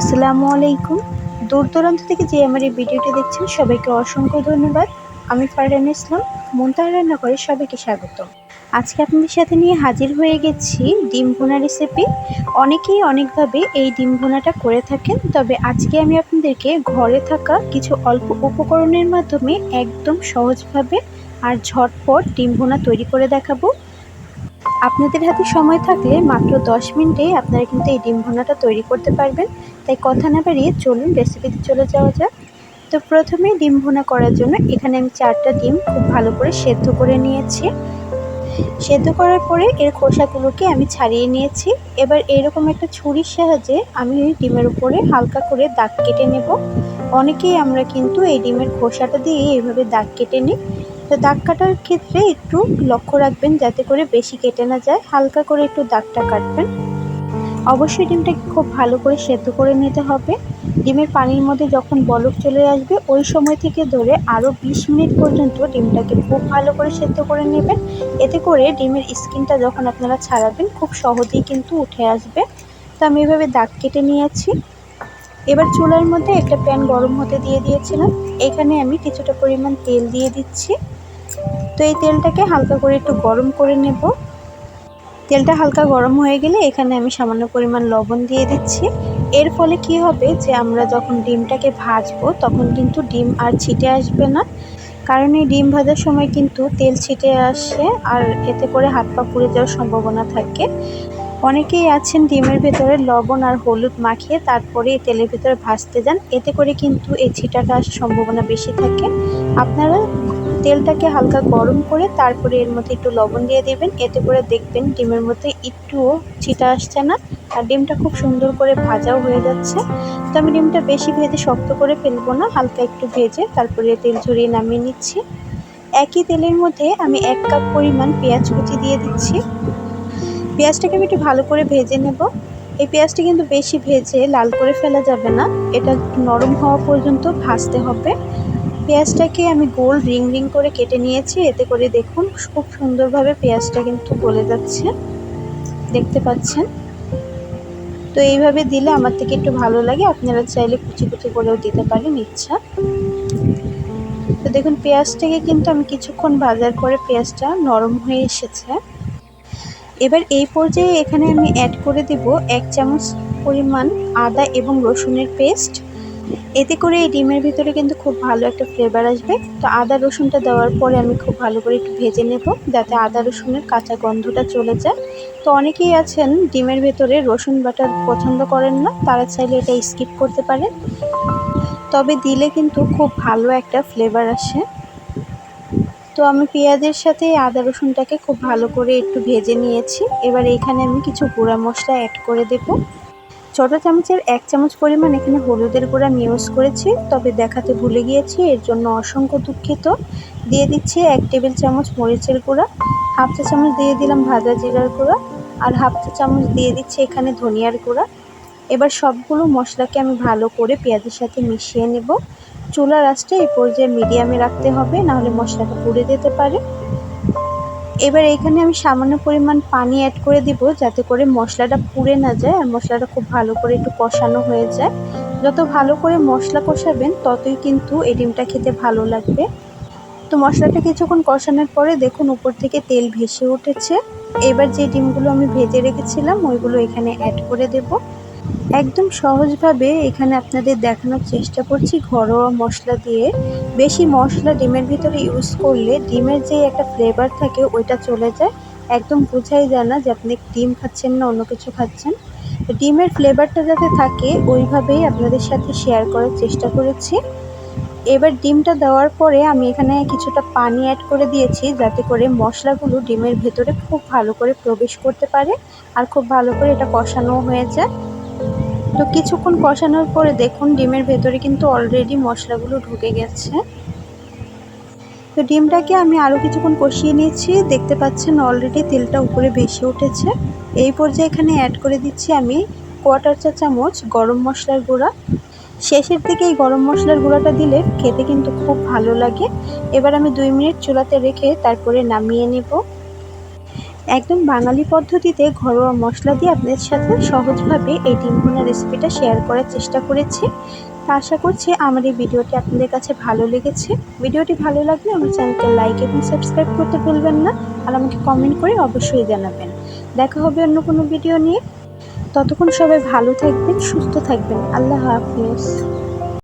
আসসালামু আলাইকুম। দূর দূরান্ত থেকে যে আমার এই ভিডিওটি দেখছেন সবাইকে অসংখ্য ধন্যবাদ। আমি ফারহানা ইসলাম, মুনতাহা রান্নাঘরে সবাইকে স্বাগতম। আজকে আপনাদের সাথে নিয়ে হাজির হয়ে গেছি ডিম ভুনা রেসিপি। অনেকেই অনেকভাবে এই ডিম ভুনাটা করে থাকেন, তবে আজকে আমি আপনাদেরকে ঘরে থাকা কিছু অল্প উপকরণের মাধ্যমে একদম সহজভাবে আর ঝটপট ডিম ভুনা তৈরি করে দেখাবো। আপনাদের হাতে সময় থাকলে মাত্র 10 মিনিটে আপনারা কিন্তু এই ডিম ভুনাটা তৈরি করতে পারবেন। তাই কথা না বাড়িয়ে চলুন রেসিপিতে চলে যাওয়া যাক। তো প্রথমে ডিম ভুনা করার জন্য এখানে আমি 4টা ডিম খুব ভালো করে সেদ্ধ করে নিয়েছি। সেদ্ধ করার পরে এর খোসাগুলোকে আমি ছাড়িয়ে নিয়েছি। এবার এরকম একটা ছুরির সাহায্যে আমি এই ডিমের উপরে হালকা করে দাগ কেটে নেব। অনেকেই আমরা কিন্তু এই ডিমের খোসাটা দিয়ে এইভাবে দাগ কেটে নিই। তো দাগ কাটার ক্ষেত্রে একটু লক্ষ্য রাখবেন যাতে করে বেশি কেটে না যায়, হালকা করে একটু দাগটা কাটবেন। অবশ্যই ডিমটাকে খুব ভালো করে সেদ্ধ করে নিতে হবে। ডিমের পানির মধ্যে যখন বলক চলে আসবে ওই সময় থেকে ধরে আরও 20 মিনিট পর্যন্ত ডিমটাকে খুব ভালো করে সেদ্ধ করে নেবেন। এতে করে ডিমের স্কিনটা যখন আপনারা ছাড়াবেন খুব সহজেই কিন্তু উঠে আসবে। তো আমি এভাবে দাগ কেটে নিয়েছি। এবার চুলার মধ্যে একটা প্যান গরম হতে দিয়ে দিয়েছিলাম। এখানে আমি কিছুটা পরিমাণ তেল দিয়ে দিচ্ছি। তো এই তেলটাকে হালকা করে একটু গরম করে নেব। তেলটা হালকা গরম হয়ে গেলে এখানে আমি সামান্য পরিমাণ লবণ দিয়ে দিচ্ছি। এর ফলে কি হবে যে আমরা যখন ডিমটাকে ভাজবো তখন কিন্তু ডিম আর ছিটে আসবে না, কারণ এই ডিম ভাজার সময় কিন্তু তেল ছিটে আসে আর এতে করে হাত পা পুড়ে যাওয়ার সম্ভাবনা থাকে। অনেকেই আছেন ডিমের ভেতরে লবণ আর হলুদ মাখিয়ে তারপরে এই তেলের ভেতরে ভাজতে যান, এতে করে কিন্তু এই ছিটাটা আসার সম্ভাবনা বেশি থাকে। আপনারা তেলটাকে হালকা গরম করে তারপরে এর মধ্যে একটু লবণ দিয়ে দেবেন, এতে করে দেখবেন ডিমের মধ্যে একটুও ছিটা আসছে না আর ডিমটা খুব সুন্দর করে ভাজাও হয়ে যাচ্ছে। তো আমি ডিমটা বেশি ভেজে শক্ত করে ফেলবো না, হালকা একটু ভেজে তারপরে তেল ঝরিয়ে নামিয়ে নিচ্ছি। একই তেলের মধ্যে আমি 1 কাপ পরিমাণ পেঁয়াজ কুচি দিয়ে দিচ্ছি। পেঁয়াজটাকে আমি একটু ভালো করে ভেজে নেব। এই পেঁয়াজটা কিন্তু বেশি ভেজে লাল করে ফেলা যাবে না, এটা নরম হওয়া পর্যন্ত ভাজতে হবে। পেঁয়াজটাকে আমি গোল রিং রিং করে কেটে নিয়েছি, এতে করে দেখুন খুব সুন্দরভাবে পেঁয়াজটা কিন্তু গলে যাচ্ছে, দেখতে পাচ্ছেন। তো এইভাবে দিলে আমার থেকে একটু ভালো লাগে, আপনারা চাইলে কুচি কুচি করেও দিতে পারেন ইচ্ছা। তো দেখুন পেঁয়াজটাকে কিন্তু আমি কিছুক্ষণ ভাজার পরে পেঁয়াজটা নরম হয়ে এসেছে। এবার এই পর্যায়ে এখানে আমি অ্যাড করে দেব 1 চামচ পরিমাণ আদা এবং রসুনের পেস্ট। এতে করে এই ডিমের ভিতরে কিন্তু খুব ভালো একটা ফ্লেভার আসবে। তো আদা রসুনটা দেওয়ার পরে আমি খুব ভালো করে একটু ভেজে নেব যাতে আদা রসুনের কাঁচা গন্ধটা চলে যায়। তো অনেকেই আছেন ডিমের ভেতরে রসুন বাটা পছন্দ করেন না, তারা চাইলে এটা স্কিপ করতে পারেন, তবে দিলে কিন্তু খুব ভালো একটা ফ্লেভার আসে। তো আমি পেঁয়াজের সাথে আদা রসুনটাকে খুব ভালো করে একটু ভেজে নিয়েছি। এবার এখানে আমি কিছু গুঁড়া মশলা অ্যাড করে দেব। ছোটো চামচের 1 চামচ পরিমাণ এখানে হলুদের গুঁড়া আমি ইউজ করেছি, তবে দেখাতে ভুলে গিয়েছি, এর জন্য অসংখ্য দুঃখিত। দিয়ে দিচ্ছি 1 টেবিল চামচ মরিচের গুঁড়া, হাফ চা চামচ দিয়ে দিলাম ভাজা জিরার গুঁড়া, আর হাফ চা চামচ দিয়ে দিচ্ছি এখানে ধনিয়ার গুঁড়া। এবার সবগুলো মশলাকে আমি ভালো করে পেঁয়াজের সাথে মিশিয়ে নেব। চুলার আঁচটা এই পর্যায়ে মিডিয়ামে রাখতে হবে, নাহলে মশলাটা পুড়ে যেতে পারে। এবার এখানে আমি সামান্য পরিমাণ পানি অ্যাড করে দিব যাতে করে মশলাটা পুড়ে না যায় আর মশলাটা খুব ভালো করে একটু কষানো হয়ে যায়। যত ভালো করে মশলা কষাবেন ততই কিন্তু এই ডিমটা খেতে ভালো লাগবে। তো মশলাটা কিছুক্ষণ কষানোর পরে দেখুন উপর থেকে তেল ভেসে উঠেছে। এবার যে ডিমগুলো আমি ভেজে রেখেছিলাম ওইগুলো এখানে অ্যাড করে দেব। একদম সহজভাবে এখানে আপনাদের দেখানোর চেষ্টা করছি ঘরোয়া মশলা দিয়ে। বেশি মশলা ডিমের ভিতরে ইউজ করলে ডিমের যে একটা ফ্লেভার থাকে ওইটা চলে যায়, একদম বোঝাই যায় না যে আপনি ডিম খাচ্ছেন না অন্য কিছু খাচ্ছেন। ডিমের ফ্লেভারটা যাতে থাকে ওইভাবেই আপনাদের সাথে শেয়ার করার চেষ্টা করেছি। এবার ডিমটা দেওয়ার পরে আমি এখানে কিছুটা পানি অ্যাড করে দিয়েছি যাতে করে মশলাগুলো ডিমের ভেতরে খুব ভালো করে প্রবেশ করতে পারে আর খুব ভালো করে এটা কষানো হয়ে যায়। তো কিছুক্ষণ কষানোর পরে দেখুন ডিমের ভেতরে কিন্তু অলরেডি মশলাগুলো ঢুকে গেছে। তো ডিমটাকে আমি আরও কিছুক্ষণ কষিয়ে নিয়েছি, দেখতে পাচ্ছেন অলরেডি তেলটা উপরে ভেসে উঠেছে। এই পর্যায়ে এখানে অ্যাড করে দিচ্ছি আমি 1/4 চা চামচ গরম মশলার গুঁড়া। শেষের দিকে এই গরম মশলার গুঁড়াটা দিলে খেতে কিন্তু খুব ভালো লাগে। এবার আমি 2 মিনিট চুলাতে রেখে তারপরে নামিয়ে নেব। একদম বাঙালি পদ্ধতিতে ঘরোয়া মশলা দিয়ে আপনাদের সাথে সহজভাবে এই ডিম ভুনা রেসিপিটা শেয়ার করার চেষ্টা করেছি। তা আশা করছি আমার এই ভিডিওটি আপনাদের কাছে ভালো লেগেছে। ভিডিওটি ভালো লাগলে আমার চ্যানেলকে লাইক এবং সাবস্ক্রাইব করতে ভুলবেন না, আর আমাকে কমেন্ট করে অবশ্যই জানাবেন। দেখা হবে অন্য কোনো ভিডিও নিয়ে। ততক্ষণ সবাই ভালো থাকবেন, সুস্থ থাকবেন। আল্লাহ হাফিজ।